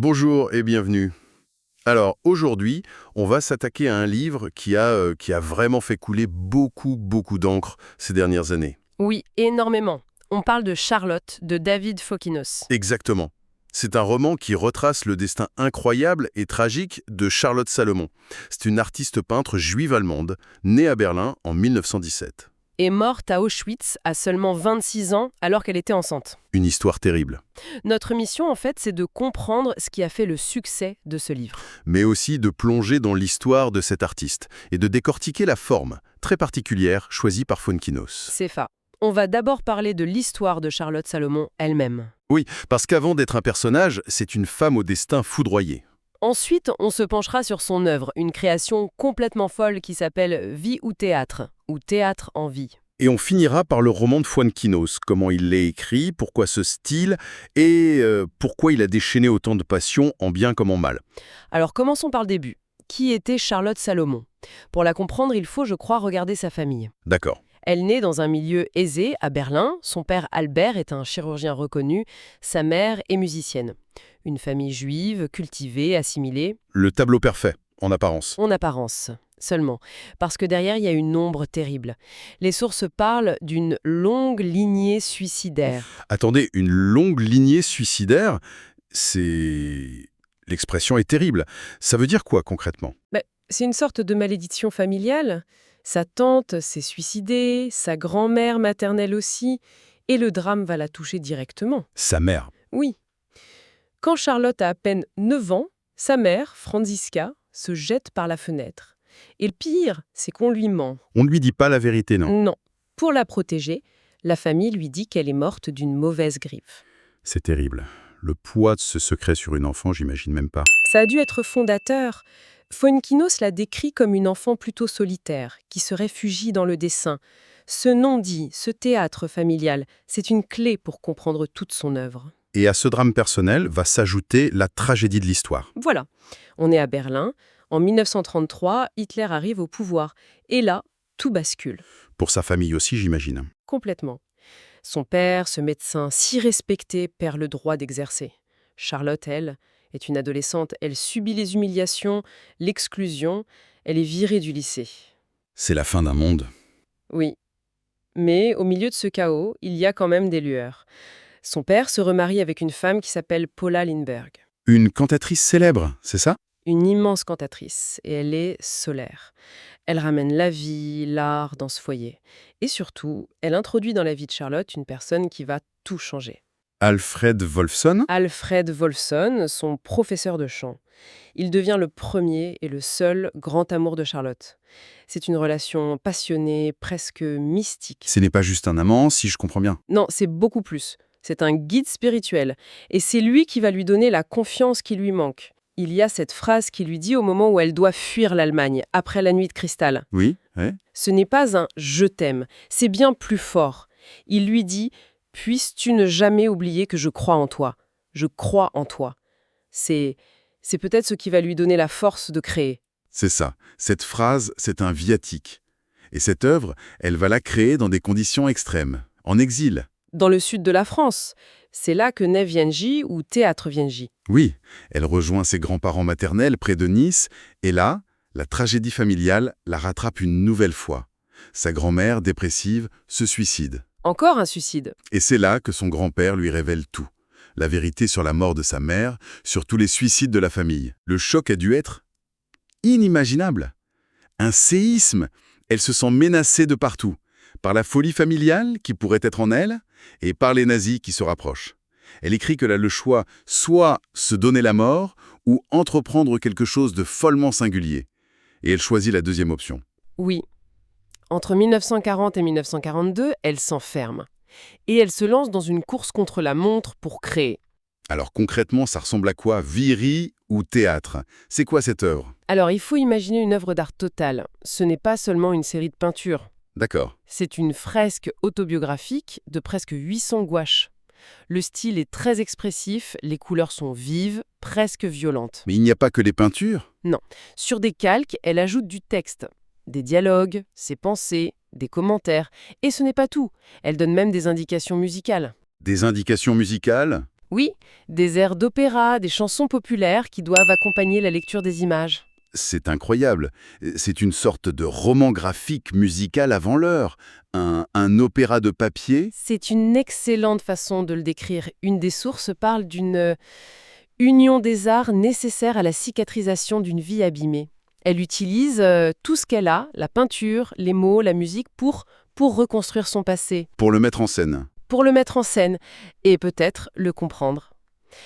Bonjour et bienvenue. Alors aujourd'hui, on va s'attaquer à un livre qui a vraiment fait couler beaucoup d'encre ces dernières années. Oui, énormément. On parle de Charlotte, de David Fokinos. Exactement. C'est un roman qui retrace le destin incroyable et tragique de Charlotte Salomon. C'est une artiste peintre juive allemande, née à Berlin en 1917. Est morte à Auschwitz à seulement 26 ans alors qu'elle était enceinte. Une histoire terrible. Notre mission, en fait, c'est de comprendre ce qui a fait le succès de ce livre. Mais aussi de plonger dans l'histoire de cet artiste et de décortiquer la forme, très particulière, choisie par Fokinos. C'est ça. On va d'abord parler de l'histoire de Charlotte Salomon elle-même. Oui, parce qu'avant d'être un personnage, c'est une femme au destin foudroyé. Ensuite, on se penchera sur son œuvre, une création complètement folle qui s'appelle Vie ou Théâtre en vie. Et on finira par le roman de Fokinos, comment il l'a écrit, pourquoi ce style, et pourquoi il a déchaîné autant de passion en bien comme en mal. Alors commençons par le début. Qui était Charlotte Salomon? Pour la comprendre, il faut, je crois, regarder sa famille. D'accord. Elle naît dans un milieu aisé, à Berlin. Son père Albert est un chirurgien reconnu, sa mère est musicienne. Une famille juive, cultivée, assimilée. Le tableau parfait, en apparence. En apparence, seulement. Parce que derrière, il y a une ombre terrible. Les sources parlent d'une longue lignée suicidaire. Attendez, une longue lignée suicidaire, c'est... L'expression est terrible. Ça veut dire quoi concrètement? C'est une sorte de malédiction familiale. Sa tante s'est suicidée, sa grand-mère maternelle aussi, et le drame va la toucher directement. Sa mère. Oui. Quand Charlotte a à peine 9 ans, sa mère, Franziska, se jette par la fenêtre. Et le pire, c'est qu'on lui ment. On ne lui dit pas la vérité, non? Non. Pour la protéger, la famille lui dit qu'elle est morte d'une mauvaise grippe. C'est terrible. Le poids de ce secret sur une enfant, j'imagine même pas. Ça a dû être fondateur. Fokinos la décrit comme une enfant plutôt solitaire, qui se réfugie dans le dessin. Ce non-dit, ce théâtre familial, c'est une clé pour comprendre toute son œuvre. Et à ce drame personnel va s'ajouter la tragédie de l'histoire. Voilà, on est à Berlin. En 1933, Hitler arrive au pouvoir. Et là, tout bascule. Pour sa famille aussi, j'imagine. Complètement. Son père, ce médecin si respecté, perd le droit d'exercer. Charlotte, elle, est une adolescente. Elle subit les humiliations, l'exclusion. Elle est virée du lycée. C'est la fin d'un monde. Oui. Mais au milieu de ce chaos, il y a quand même des lueurs. Son père se remarie avec une femme qui s'appelle Paula Lindbergh. Une cantatrice célèbre, c'est ça? Une immense cantatrice. Et elle est solaire. Elle ramène la vie, l'art dans ce foyer. Et surtout, elle introduit dans la vie de Charlotte une personne qui va tout changer. Alfred Wolfson? Alfred Wolfson, son professeur de chant. Il devient le premier et le seul grand amour de Charlotte. C'est une relation passionnée, presque mystique. Ce n'est pas juste un amant, si je comprends bien. Non, c'est beaucoup plus. C'est un guide spirituel. Et c'est lui qui va lui donner la confiance qui lui manque. Il y a cette phrase qui lui dit au moment où elle doit fuir l'Allemagne, après la nuit de cristal. Oui, ouais. Ce n'est pas un « je t'aime », c'est bien plus fort. Il lui dit « puisses-tu ne jamais oublier que je crois en toi. Je crois en toi. » C'est peut-être ce qui va lui donner la force de créer. C'est ça. Cette phrase, c'est un viatique. Et cette œuvre, elle va la créer dans des conditions extrêmes, en exil. Dans le sud de la France, c'est là que naît Viennji ou Théâtre Viennji. Oui, elle rejoint ses grands-parents maternels près de Nice, et là, la tragédie familiale la rattrape une nouvelle fois. Sa grand-mère, dépressive, se suicide. Encore un suicide. Et c'est là que son grand-père lui révèle tout. La vérité sur la mort de sa mère, sur tous les suicides de la famille. Le choc a dû être inimaginable. Un séisme. Elle se sent menacée de partout. Par la folie familiale qui pourrait être en elle, et par les nazis qui se rapprochent. Elle écrit qu'elle a le choix soit se donner la mort, ou entreprendre quelque chose de follement singulier. Et elle choisit la deuxième option. Oui. Entre 1940 et 1942, elle s'enferme. Et elle se lance dans une course contre la montre pour créer. Alors concrètement, ça ressemble à quoi? Virie ou théâtre? C'est quoi cette œuvre? Alors, il faut imaginer une œuvre d'art totale. Ce n'est pas seulement une série de peintures. D'accord. C'est une fresque autobiographique de presque 800 gouaches. Le style est très expressif, les couleurs sont vives, presque violentes. Mais il n'y a pas que les peintures? Sur des calques, elle ajoute du texte, des dialogues, ses pensées, des commentaires. Et ce n'est pas tout, elle donne même des indications musicales. Des indications musicales? Oui, des airs d'opéra, des chansons populaires qui doivent accompagner la lecture des images. C'est incroyable. C'est une sorte de roman graphique musical avant l'heure. Un opéra de papier. C'est une excellente façon de le décrire. Une des sources parle d'une union des arts nécessaire à la cicatrisation d'une vie abîmée. Elle utilise tout ce qu'elle a, la peinture, les mots, la musique, pour reconstruire son passé, Pour le mettre en scène. pour le mettre en scène et peut-être le comprendre.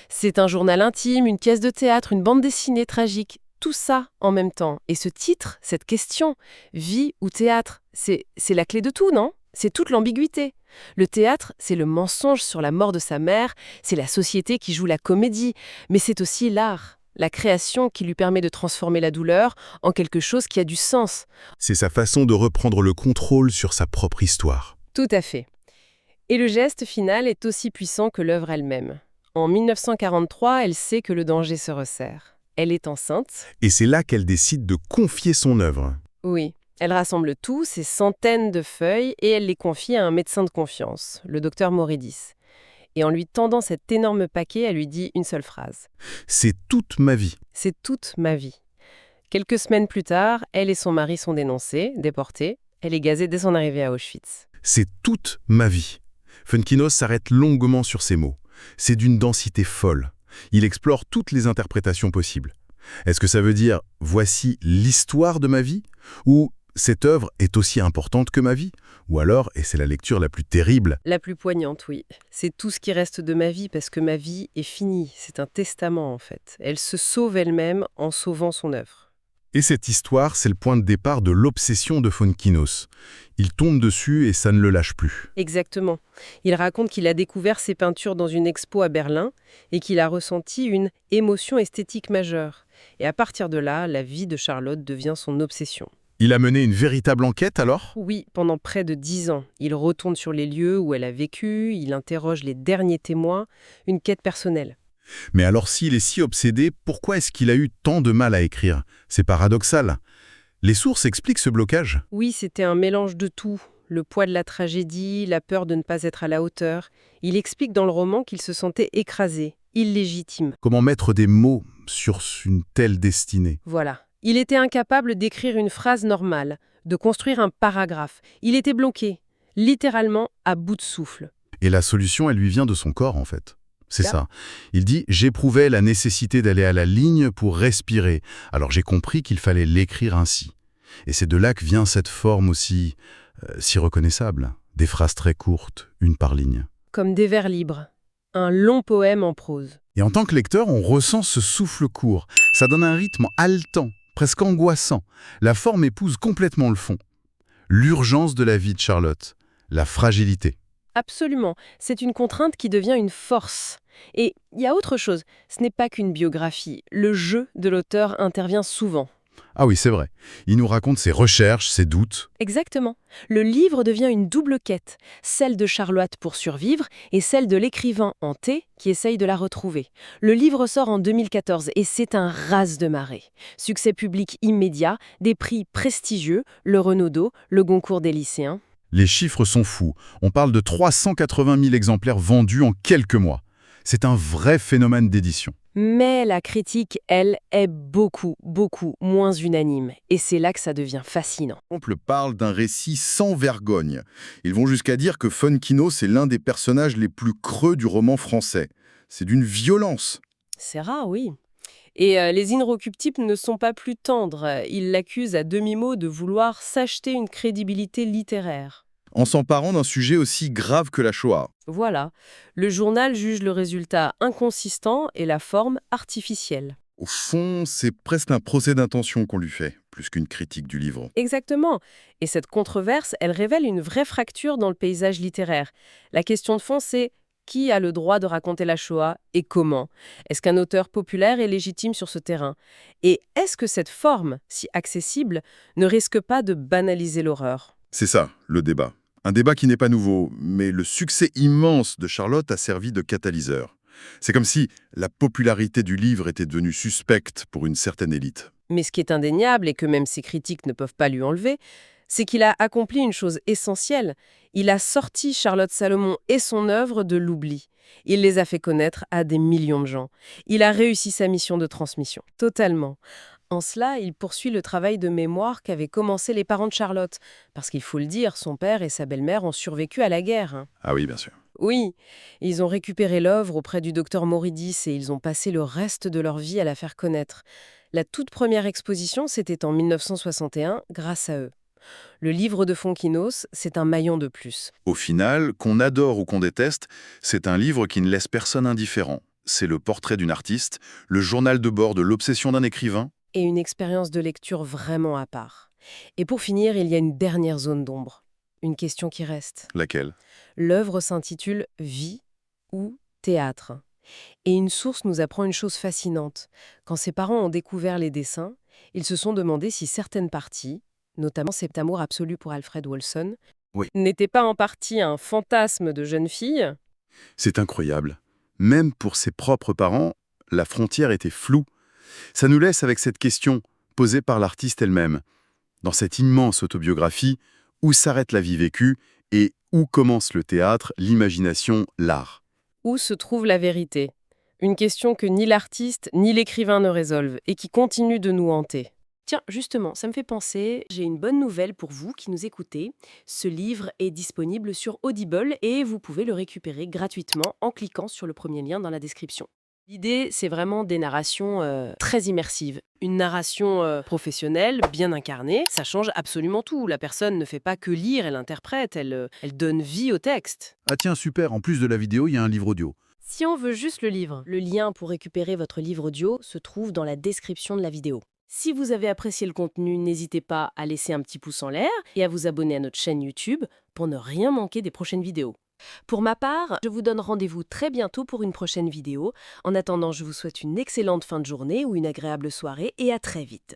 C'est un journal intime, une pièce de théâtre, une bande dessinée tragique, tout ça en même temps. Et ce titre, cette question, vie ou théâtre, c'est la clé de tout, non? C'est toute l'ambiguïté. Le théâtre, c'est le mensonge sur la mort de sa mère, c'est la société qui joue la comédie, mais c'est aussi l'art, la création qui lui permet de transformer la douleur en quelque chose qui a du sens. C'est sa façon de reprendre le contrôle sur sa propre histoire. Tout à fait. Et le geste final est aussi puissant que l'œuvre elle-même. En 1943, elle sait que le danger se resserre. Elle est enceinte. Et c'est là qu'elle décide de confier son œuvre. Oui. Elle rassemble tout, ces centaines de feuilles, et elle les confie à un médecin de confiance, le docteur Moridis. Et en lui tendant cet énorme paquet, elle lui dit une seule phrase. C'est toute ma vie. C'est toute ma vie. Quelques semaines plus tard, elle et son mari sont dénoncés, déportés. Elle est gazée dès son arrivée à Auschwitz. C'est toute ma vie. Funkinos s'arrête longuement sur ces mots. C'est d'une densité folle. Il explore toutes les interprétations possibles. Est-ce que ça veut dire « voici l'histoire de ma vie » ou « cette œuvre est aussi importante que ma vie » ou alors, et c'est la lecture la plus terrible, La plus poignante, oui. C'est tout ce qui reste de ma vie parce que ma vie est finie. C'est un testament, en fait. Elle se sauve elle-même en sauvant son œuvre. et cette histoire, c'est le point de départ de l'obsession de Funkinos. Il tombe dessus et ça ne le lâche plus. Exactement. Il raconte qu'il a découvert ses peintures dans une expo à Berlin et qu'il a ressenti une émotion esthétique majeure. Et à partir de là, la vie de Charlotte devient son obsession. Il a mené une véritable enquête alors ? Oui, pendant près de 10 ans. Il retourne sur les lieux où elle a vécu, il interroge les derniers témoins, une quête personnelle. Mais alors s'il est si obsédé, pourquoi est-ce qu'il a eu tant de mal à écrire ? C'est paradoxal. Les sources expliquent ce blocage. Oui, c'était un mélange de tout. Le poids de la tragédie, la peur de ne pas être à la hauteur. Il explique dans le roman qu'il se sentait écrasé, illégitime. Comment mettre des mots sur une telle destinée ? Voilà. Il était incapable d'écrire une phrase normale, de construire un paragraphe. Il était bloqué, littéralement à bout de souffle. Et la solution, elle lui vient de son corps en fait. C'est Là. ça. Il dit « J'éprouvais la nécessité d'aller à la ligne pour respirer. Alors j'ai compris qu'il fallait l'écrire ainsi. » Et c'est de là que vient cette forme aussi si reconnaissable. Des phrases très courtes, une par ligne. Comme des vers libres. Un long poème en prose. Et en tant que lecteur, on ressent ce souffle court. Ça donne un rythme haletant, presque angoissant. La forme épouse complètement le fond. L'urgence de la vie de Charlotte. La fragilité. Absolument. C'est une contrainte qui devient une force. Et il y a autre chose. Ce n'est pas qu'une biographie. Le jeu de l'auteur intervient souvent. Ah oui, c'est vrai. Il nous raconte ses recherches, ses doutes. Exactement. Le livre devient une double quête, celle de Charlotte pour survivre et celle de l'écrivain hanté qui essaye de la retrouver. Le livre sort en 2014 et c'est un raz-de-marée. Succès public immédiat, des prix prestigieux, le Renaudot, le Goncourt des lycéens. Les chiffres sont fous. On parle de 380 000 exemplaires vendus en quelques mois. C'est un vrai phénomène d'édition. Mais la critique, elle, est beaucoup, beaucoup moins unanime. Et c'est là que ça devient fascinant. Exemple parle d'un récit sans vergogne. Ils vont jusqu'à dire que Funkinos est l'un des personnages les plus creux du roman français. C'est d'une violence. C'est rare, oui. Et les Inrecuptibles ne sont pas plus tendres. Ils l'accusent à demi-mot de vouloir s'acheter une crédibilité littéraire. En s'emparant d'un sujet aussi grave que la Shoah. Voilà. Le journal juge le résultat inconsistant et la forme artificielle. Au fond, c'est presque un procès d'intention qu'on lui fait, plus qu'une critique du livre. Exactement. Et cette controverse, elle révèle une vraie fracture dans le paysage littéraire. La question de fond, c'est qui a le droit de raconter la Shoah et comment ? Est-ce qu'un auteur populaire est légitime sur ce terrain ? Et est-ce que cette forme, si accessible, ne risque pas de banaliser l'horreur ? C'est ça, le débat. Un débat qui n'est pas nouveau, mais le succès immense de Charlotte a servi de catalyseur. C'est comme si la popularité du livre était devenue suspecte pour une certaine élite. Mais ce qui est indéniable, et que même ses critiques ne peuvent pas lui enlever, C'est qu'il a accompli une chose essentielle. Il a sorti Charlotte Salomon et son œuvre de l'oubli. Il les a fait connaître à des millions de gens. Il a réussi sa mission de transmission. Totalement. En cela, il poursuit le travail de mémoire qu'avaient commencé les parents de Charlotte. Parce qu'il faut le dire, son père et sa belle-mère ont survécu à la guerre, hein. Ah oui, bien sûr. Oui, ils ont récupéré l'œuvre auprès du docteur Moridis et ils ont passé le reste de leur vie à la faire connaître. La toute première exposition, c'était en 1961, grâce à eux. Le livre de Fonkinos, c'est un maillon de plus. Au final, qu'on adore ou qu'on déteste, c'est un livre qui ne laisse personne indifférent. C'est le portrait d'une artiste, le journal de bord de l'obsession d'un écrivain. Et une expérience de lecture vraiment à part. Et pour finir, il y a une dernière zone d'ombre. Une question qui reste. Laquelle? L'œuvre s'intitule « Vie » ou « Théâtre ». Et une source nous apprend une chose fascinante. Quand ses parents ont découvert les dessins, ils se sont demandé si certaines parties, notamment cet amour absolu pour Alfred Wolson, Oui. n'étaient pas en partie un fantasme de jeune fille. C'est incroyable. Même pour ses propres parents, la frontière était floue. Ça nous laisse avec cette question posée par l'artiste elle-même. Dans cette immense autobiographie, où s'arrête la vie vécue et où commence le théâtre, l'imagination, l'art? Où se trouve la vérité? Une question que ni l'artiste ni l'écrivain ne résolvent et qui continue de nous hanter. Tiens, justement, ça me fait penser, j'ai une bonne nouvelle pour vous qui nous écoutez. Ce livre est disponible sur Audible et vous pouvez le récupérer gratuitement en cliquant sur le premier lien dans la description. L'idée, c'est vraiment des narrations très immersives. Une narration professionnelle, bien incarnée, ça change absolument tout. La personne ne fait pas que lire, elle interprète, elle donne vie au texte. Ah tiens, super, en plus de la vidéo, il y a un livre audio. Si on veut juste le livre, le lien pour récupérer votre livre audio se trouve dans la description de la vidéo. Si vous avez apprécié le contenu, n'hésitez pas à laisser un petit pouce en l'air et à vous abonner à notre chaîne YouTube pour ne rien manquer des prochaines vidéos. Pour ma part, je vous donne rendez-vous très bientôt pour une prochaine vidéo. En attendant, je vous souhaite une excellente fin de journée ou une agréable soirée et à très vite.